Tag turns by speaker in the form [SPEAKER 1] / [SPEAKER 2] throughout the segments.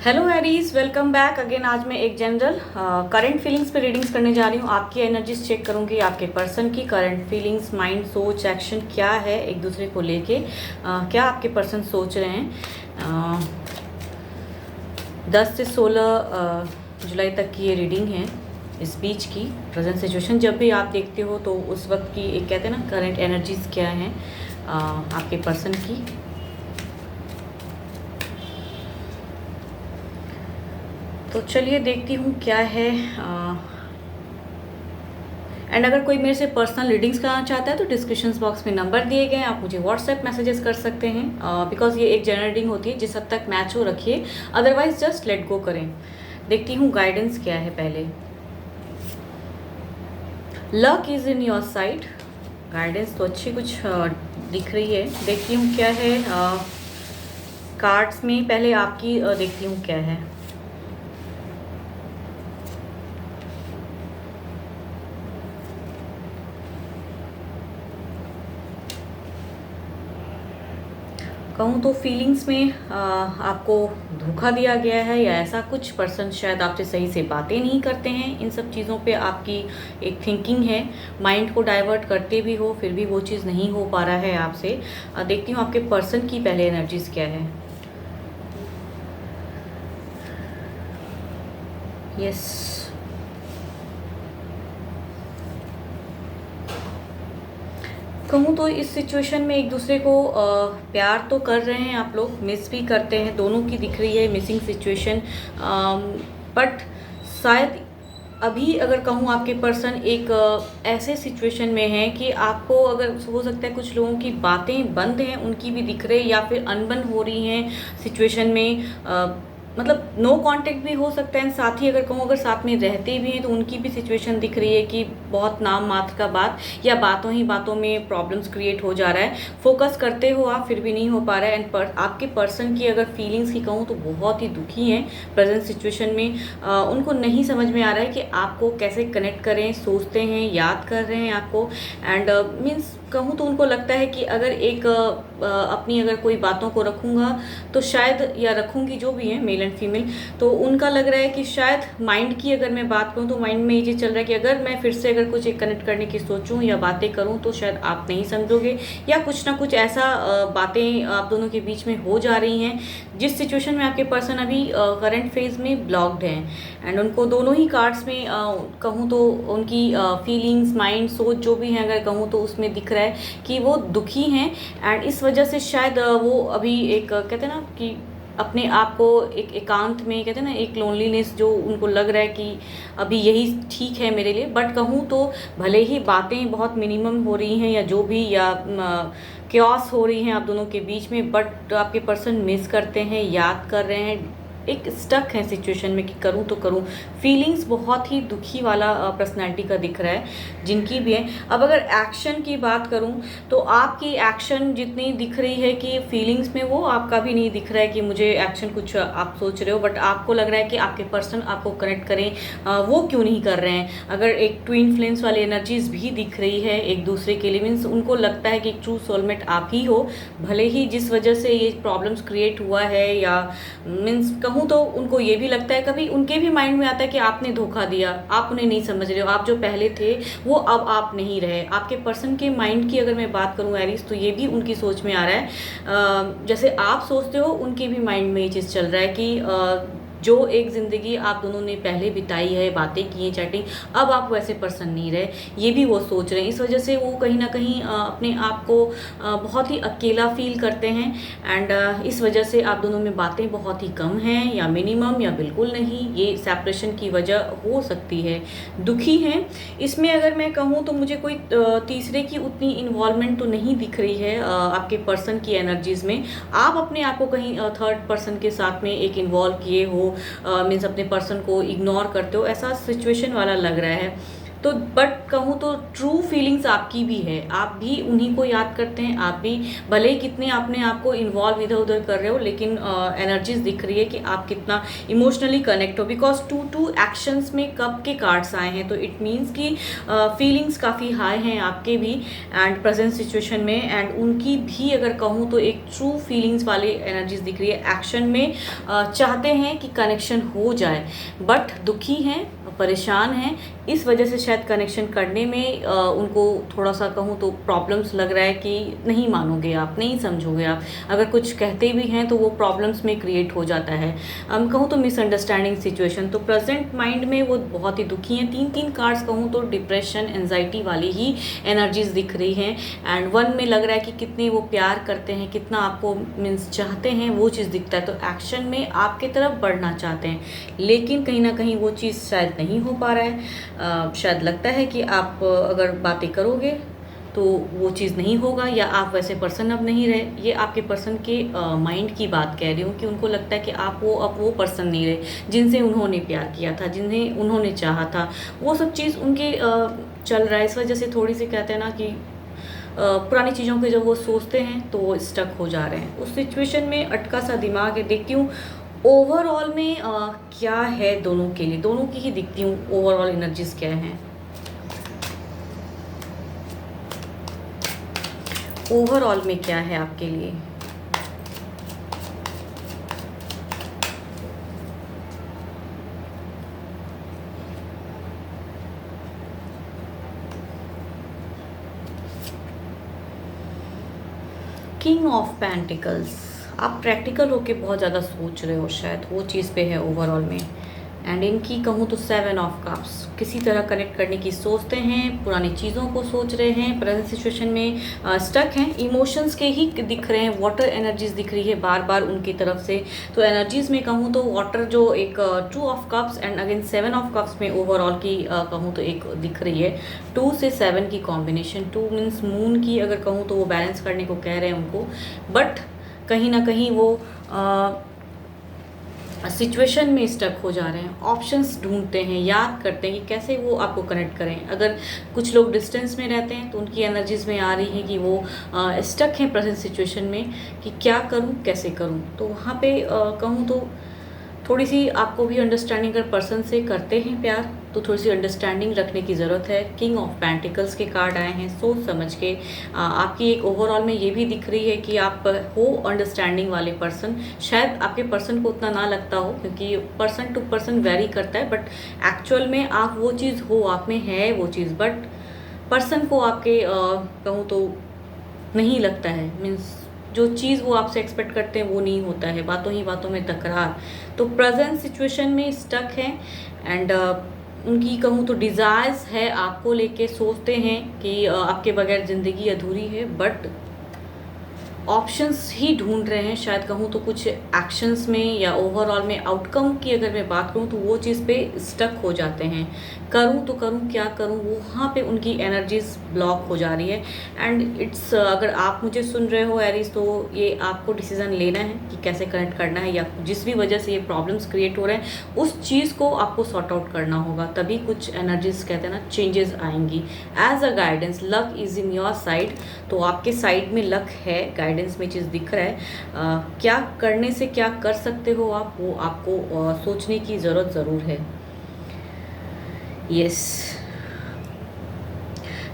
[SPEAKER 1] Hello Aries, welcome back again. आज मैं एक जनरल करंट फीलिंग्स पे रीडिंग्स करने जा रही हूँ। आपकी एनर्जीज चेक करूँगी, आपके पर्सन की करंट फीलिंग्स, माइंड, सोच, एक्शन क्या है एक दूसरे को लेके। क्या आपके पर्सन सोच रहे हैं। 10 से 16 जुलाई तक की ये रीडिंग है। इस बीच की प्रेजेंट सिचुएशन जब भी आप देखते हो तो उस वक्त की एक कहते हैं ना करंट एनर्जीज क्या हैं आपके पर्सन की। तो चलिए देखती हूँ क्या है। एंड अगर कोई मेरे से पर्सनल रीडिंग्स कराना चाहता है तो डिस्क्रिप्शन बॉक्स में नंबर दिए गए हैं, आप मुझे व्हाट्सएप मैसेजेस कर सकते हैं। बिकॉज ये एक जनरल रीडिंग होती है, जिस हद तक मैच हो रखिए, अदरवाइज जस्ट लेट गो करें। देखती हूँ गाइडेंस क्या है पहले। Luck is in your side. Guidance तो अच्छी कुछ दिख रही है। देखती हूँ क्या है कार्ड्स में। पहले आपकी देखती हूँ क्या है। कहूँ तो फीलिंग्स में आपको धोखा दिया गया है, या ऐसा कुछ पर्सन शायद आपसे सही से बातें नहीं करते हैं। इन सब चीज़ों पे आपकी एक थिंकिंग है, माइंड को डाइवर्ट करते भी हो फिर भी वो चीज़ नहीं हो पा रहा है आपसे। देखती हूँ आपके पर्सन की पहले एनर्जीज क्या है। यस, कहूँ तो इस सिचुएशन में एक दूसरे को प्यार तो कर रहे हैं आप लोग, मिस भी करते हैं। दोनों की दिख रही है मिसिंग सिचुएशन। बट शायद अभी अगर कहूँ आपके पर्सन एक ऐसे सिचुएशन में है कि आपको अगर हो सकता है कुछ लोगों की बातें बंद हैं, उनकी भी दिख रही, या फिर अनबन हो रही हैं सिचुएशन में। मतलब नो कांटेक्ट भी हो सकता है। साथ ही अगर कहूँ अगर साथ में रहते भी हैं तो उनकी भी सिचुएशन दिख रही है कि बहुत नाम मात्र का बात, या बातों ही बातों में प्रॉब्लम्स क्रिएट हो जा रहा है। फोकस करते हो आप फिर भी नहीं हो पा रहा है। एंड आपके पर्सन की अगर फीलिंग्स की कहूँ तो बहुत ही दुखी हैं प्रेजेंट सिचुएशन में। उनको नहीं समझ में आ रहा है कि आपको कैसे कनेक्ट करें। सोचते हैं, याद कर रहे हैं आपको। एंड मीन्स कहूँ तो उनको लगता है कि अगर एक अपनी अगर कोई बातों को रखूँगा तो शायद, या रखूँगी जो भी है मेल एंड फीमेल, तो उनका लग रहा है कि शायद माइंड की अगर मैं बात करूँ तो माइंड में ये चीज़ चल रहा है कि अगर मैं फिर से अगर कुछ एक कनेक्ट करने की सोचूं या बातें करूं तो शायद आप नहीं समझोगे, या कुछ ना कुछ ऐसा बातें आप दोनों के बीच में हो जा रही हैं जिस सिचुएशन में आपके पर्सन अभी करंट फेज में ब्लॉक्ड हैं। एंड उनको दोनों ही कार्ड्स में कहूँ तो उनकी फीलिंग्स, माइंड, सोच जो भी है अगर कहूँ तो उसमें दिख रहा है कि वो दुखी हैं। एंड इस वजह से शायद वो अभी एक कहते हैं ना कि अपने आप को एक एकांत में, कहते हैं ना एक लोनलीनेस, जो उनको लग रहा है कि अभी यही ठीक है मेरे लिए। बट कहूँ तो भले ही बातें बहुत मिनिमम हो रही हैं या जो भी, या क्योस हो रही हैं आप दोनों के बीच में, बट आपके पर्सन मिस करते हैं, याद कर रहे हैं, एक स्टक है सिचुएशन में कि करूं तो करूं। फीलिंग्स बहुत ही दुखी वाला पर्सनैलिटी का दिख रहा है जिनकी भी है। अब अगर एक्शन की बात करूं तो आपकी एक्शन जितनी दिख रही है कि फीलिंग्स में, वो आपका भी नहीं दिख रहा है कि मुझे एक्शन कुछ आप सोच रहे हो, बट आपको लग रहा है कि आपके पर्सन आपको कनेक्ट करें, वो क्यों नहीं कर रहे हैं। अगर एक ट्विन फ्लेम्स वाली एनर्जीज भी दिख रही है एक दूसरे के लिए, मीन्स उनको लगता है कि ट्रू सोलमेट आप ही हो। भले ही जिस वजह से ये प्रॉब्लम्स क्रिएट हुआ है, या मीन्स कहूँ तो उनको ये भी लगता है, कभी उनके भी माइंड में आता है कि आपने धोखा दिया, आप उन्हें नहीं समझ रहे हो, आप जो पहले थे वो अब आप नहीं रहे। आपके पर्सन के माइंड की अगर मैं बात करूं एरीज, तो ये भी उनकी सोच में आ रहा है। जैसे आप सोचते हो उनके भी माइंड में ये चीज़ चल रहा है कि जो एक ज़िंदगी आप दोनों ने पहले बिताई है, बातें की हैं, चैटिंग, अब आप वैसे पर्सन नहीं रहे, ये भी वो सोच रहे हैं। इस वजह से वो कहीं ना कहीं अपने आप को बहुत ही अकेला फील करते हैं। एंड इस वजह से आप दोनों में बातें बहुत ही कम हैं, या मिनिमम, या बिल्कुल नहीं। ये सेपरेशन की वजह हो सकती है। दुखी हैं इसमें अगर मैं कहूँ तो मुझे कोई तीसरे की उतनी इन्वॉल्वमेंट तो नहीं दिख रही है आपके पर्सन की एनर्जीज में। आप अपने आप को कहीं थर्ड पर्सन के साथ में एक इन्वॉल्व किए हो, मीन्स अपने पर्सन को इग्नोर करते हो, ऐसा सिचुएशन वाला लग रहा है। तो बट कहूँ तो ट्रू फीलिंग्स आपकी भी है, आप भी उन्हीं को याद करते हैं, आप भी भले ही कितने अपने आप को इन्वॉल्व इधर उधर कर रहे हो, लेकिन एनर्जीज दिख रही है कि आप कितना इमोशनली कनेक्ट हो। बिकॉज टू एक्शंस में कप के कार्ड्स आए हैं, तो इट मीन्स कि फीलिंग्स काफ़ी हाई हैं आपके भी एंड प्रेजेंट सिचुएशन में, एंड उनकी भी अगर कहूँ तो एक ट्रू फीलिंग्स वाली एनर्जीज दिख रही है। एक्शन में चाहते हैं कि कनेक्शन हो जाए, बट दुखी हैं, परेशान हैं, इस वजह से शायद कनेक्शन करने में उनको थोड़ा सा कहूँ तो प्रॉब्लम्स लग रहा है कि नहीं मानोगे आप, नहीं समझोगे आप, अगर कुछ कहते भी हैं तो वो प्रॉब्लम्स में क्रिएट हो जाता है। कहूँ तो मिसअंडरस्टैंडिंग सिचुएशन, तो प्रेजेंट माइंड में वो बहुत ही दुखी हैं। 3 कार्ड्स कहूँ तो डिप्रेशन, एंजाइटी वाली ही एनर्जीज दिख रही हैं, एंड 1 में लग रहा है कि कितने वो प्यार करते हैं, कितना आपको मीन्स चाहते हैं, वो चीज़ दिखता है। तो एक्शन में आपके तरफ बढ़ना चाहते हैं, लेकिन कहीं ना कहीं वो चीज़ शायद नहीं हो पा रहा है। शायद लगता है कि आप अगर बातें करोगे तो वो चीज़ नहीं होगा, या आप वैसे पर्सन अब नहीं रहे। ये आपके पर्सन के माइंड की बात कह रही हूँ कि उनको लगता है कि आप अब वो पर्सन नहीं रहे जिनसे उन्होंने प्यार किया था, जिन्हें उन्होंने चाहा था, वो सब चीज़ उनके चल रहा है। इस वजह से थोड़ी सी कहते हैं ना कि पुरानी चीज़ों के जब वो सोचते हैं तो वो स्टक हो जा रहे हैं। उस सिचुएशन में अटका सा दिमाग है। देखती हूँ ओवरऑल में क्या है दोनों के लिए, दोनों की ही दिखती हूँ ओवरऑल एनर्जीज क्या हैं। ओवरऑल में क्या है आपके लिए। किंग ऑफ पेंटिकल्स, आप प्रैक्टिकल होके बहुत ज़्यादा सोच रहे हो, शायद वो चीज़ पे है ओवरऑल में। एंड इनकी कहूँ तो 7 ऑफ कप्स, किसी तरह कनेक्ट करने की सोचते हैं, पुरानी चीज़ों को सोच रहे हैं, प्रेजेंट सिचुएशन में स्टक हैं, इमोशंस के ही दिख रहे हैं, वाटर एनर्जीज दिख रही है बार बार उनकी तरफ से। तो एनर्जीज में कहूँ तो वाटर जो एक 2 of cups and again 7 of cups में ओवरऑल की कहूँ तो एक दिख रही है 2 से 7 की कॉम्बिनेशन। 2 मीन्स मून की अगर कहूँ तो वो बैलेंस करने को कह रहे हैं उनको, बट कहीं ना कहीं वो सिचुएशन में स्टक हो जा रहे हैं, ऑप्शंस ढूंढते हैं, याद करते हैं कि कैसे वो आपको कनेक्ट करें। अगर कुछ लोग डिस्टेंस में रहते हैं तो उनकी एनर्जीज में आ रही है कि वो स्टक हैं प्रेजेंट सिचुएशन में कि क्या करूं, कैसे करूं। तो वहाँ पे कहूँ तो थोड़ी सी आपको भी अंडरस्टैंडिंग अगर पर्सन से करते हैं प्यार तो थोड़ी सी अंडरस्टैंडिंग रखने की ज़रूरत है। किंग ऑफ पेंटिकल्स के कार्ड आए हैं, सोच समझ के आपकी एक ओवरऑल में ये भी दिख रही है कि आप हो अंडरस्टैंडिंग वाले पर्सन। शायद आपके पर्सन को उतना ना लगता हो क्योंकि पर्सन टू पर्सन वेरी करता है, बट एक्चुअल में आप वो चीज़ हो, आप में है वो चीज़, बट पर्सन को आपके कहूँ तो नहीं लगता है। मीन्स जो चीज़ वो आपसे एक्सपेक्ट करते हैं वो नहीं होता है, बातों ही बातों में तकरार। तो प्रेजेंट सिचुएशन में स्टक है एंड उनकी कहूँ तो डिज़ायर्स है आपको लेके, सोचते हैं कि आपके बगैर ज़िंदगी अधूरी है, बट ऑप्शंस ही ढूंढ रहे हैं। शायद कहूँ तो कुछ एक्शंस में या ओवरऑल में आउटकम की अगर मैं बात करूँ तो वो चीज़ पे स्टक हो जाते हैं। करूँ तो करूँ क्या करूँ, वहाँ पे उनकी एनर्जीज ब्लॉक हो जा रही है। एंड इट्स अगर आप मुझे सुन रहे हो एरीज, तो ये आपको डिसीज़न लेना है कि कैसे कनेक्ट करना है, या जिस भी वजह से ये प्रॉब्लम्स क्रिएट हो रहे हैं उस चीज़ को आपको सॉर्ट आउट करना होगा, तभी कुछ एनर्जीज कहते हैं ना चेंजेस आएंगी। As a guidance luck is in your side, तो आपके साइड में लक है, गाइडेंस में चीज़ दिख रहा है। क्या करने से क्या कर सकते हो आप, वो आपको सोचने की ज़रूरत ज़रूर है। यस,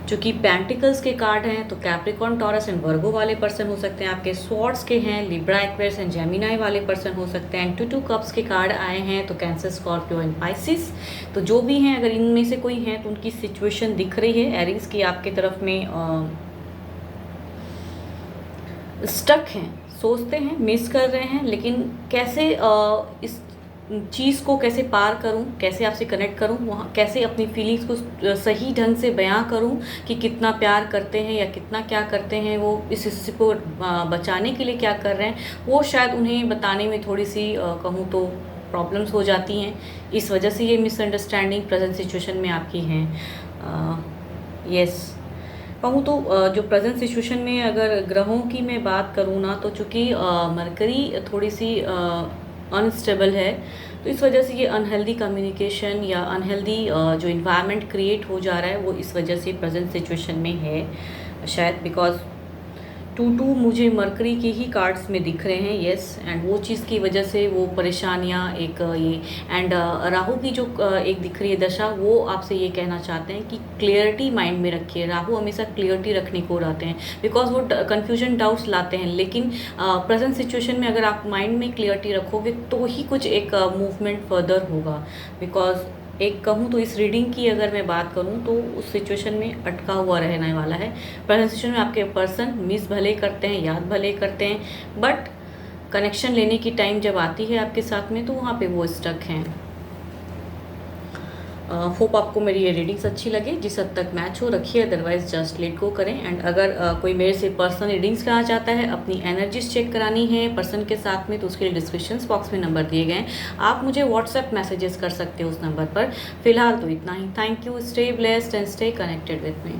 [SPEAKER 1] जो कि पेंटिकल्स के कार्ड हैं तो कैप्रिकॉर्न, टॉरस एंड वर्गो वाले पर्सन हो सकते हैं आपके। स्वॉर्ड्स के हैं लिब्रा, एक्वेरियस एंड जेमिनाई वाले पर्सन हो सकते हैं। 2 कप्स के कार्ड आए हैं तो कैंसर, स्कॉर्पियो एंड पाइसिस। तो जो भी हैं, अगर इनमें से कोई हैं तो उनकी सिचुएशन दिख रही है एरीज की आपके तरफ में स्टक हैं, सोचते हैं, मिस कर रहे हैं, लेकिन कैसे इस चीज़ को कैसे पार करूं, कैसे आपसे कनेक्ट करूं, वहाँ कैसे अपनी फीलिंग्स को सही ढंग से बयां करूं कि कितना प्यार करते हैं या कितना क्या करते हैं, वो इस हिस्से को बचाने के लिए क्या कर रहे हैं, वो शायद उन्हें बताने में थोड़ी सी कहूँ तो प्रॉब्लम्स हो जाती हैं। इस वजह से ये मिसअंडरस्टैंडिंग प्रेजेंट सिचुएशन में आपकी हैं। यस, कहूँ तो जो प्रेजेंट सिचुएशन में अगर ग्रहों की मैं बात करूँ ना, तो चूँकि मरकरी थोड़ी सी अनस्टेबल है, तो इस वजह से ये अनहेल्दी कम्युनिकेशन या अनहेल्दी जो इन्वायरमेंट क्रिएट हो जा रहा है वो इस वजह से प्रेजेंट सिचुएशन में है शायद। बिकॉज 2-2 मुझे मरकरी के ही कार्ड्स में दिख रहे हैं, येस। एंड वो चीज़ की वजह से वो परेशानियाँ एक ये एंड राहु की जो एक दिख रही है दशा, वो आपसे ये कहना चाहते हैं कि क्लियरिटी माइंड में रखिए। राहु हमेशा क्लियरिटी रखने को रहते हैं, बिकॉज वो कन्फ्यूजन डाउट्स लाते हैं। लेकिन प्रेजेंट सिचुएशन में अगर आप माइंड में क्लियरिटी रखोगे तो ही कुछ एक मूवमेंट फर्दर होगा। बिकॉज एक कहूँ तो इस रीडिंग की अगर मैं बात करूँ तो उस सिचुएशन में अटका हुआ रहने वाला है। प्रेजेंट सिचुएशन में आपके पर्सन मिस भले करते हैं, याद भले करते हैं, बट कनेक्शन लेने की टाइम जब आती है आपके साथ में तो वहाँ पे वो स्टक हैं। होप आपको मेरी ये रीडिंग्स अच्छी लगे, जिस हद तक मैच हो रखिए, अदरवाइज जस्ट लेट गो करें। एंड अगर कोई मेरे से पर्सनल रीडिंग्स कराना चाहता है, अपनी एनर्जीज चेक करानी है पर्सन के साथ में, तो उसके लिए डिस्क्रिप्शन बॉक्स में नंबर दिए गए हैं, आप मुझे व्हाट्सएप मैसेजेस कर सकते हो उस नंबर पर। फिलहाल तो इतना ही। Thank you, stay blessed and stay connected with me.